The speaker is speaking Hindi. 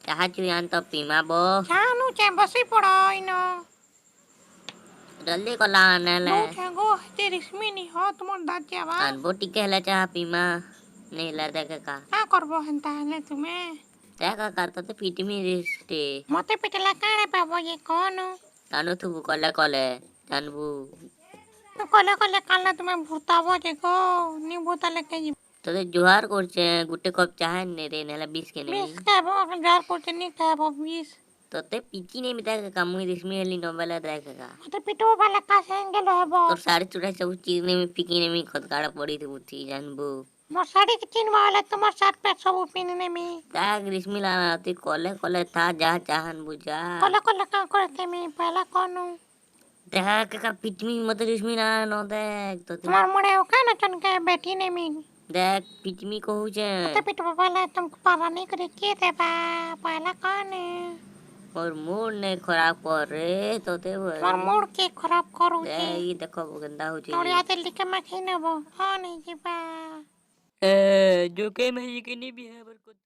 चाहा चुयान तो पीमा बो चानु चे बसी पड़ा इनो जल्दी को ला आनेले नो चे गो ते रिश्मिनी हो तुमर दाज्या बा अनबो टिके हला चाहा पीमा नहीं ला देखे का का करबो हंता हले तुमे देखा करता तो पिटमी रिश्ते मते पिटला काणे पाबो ये कोनु तानु थु कले कले जानबू तो कले कले काला तुमे भूताबो जे गो नी भूताले के तो जुहार करछे गुटे कप चाहा ने रे नेला 20 के नेमी बीस खाबो जार करते नी खाबो 20 तो ते पिची ने मिता का मुई रिश्मी हली नोबेला देखेगा मते पिटो वाला का सेंगेलो हेबो तो सारे चुड़ा सब चीज ने में पिकी ने में खद काड़ा पड़ी थी बुथी जानबू मोर साड़ी के चिन वाला तुमर साथ पे सब पिनने में ताग रिश्मी लाना होती कोले कोले था जा चाहन बुझा कले कले का करते में पहला कोनु देखा का पिटमी मत रिश्मी ना नो देख तो तुम्हार मुड़े ओका ना चन के बैठी ने में देख पिटमी को हो जे मते पिटो वाला तुमको पाला नहीं करे के दे बा पहला कोने और मूड ने खराब कर रे तो ते मोर मूड के खराब करू दे छे ये देखो गंदा हो और जे याते लिखे में खिनबो हां नहीं जीबा जो के में ये के नहीं भी है पर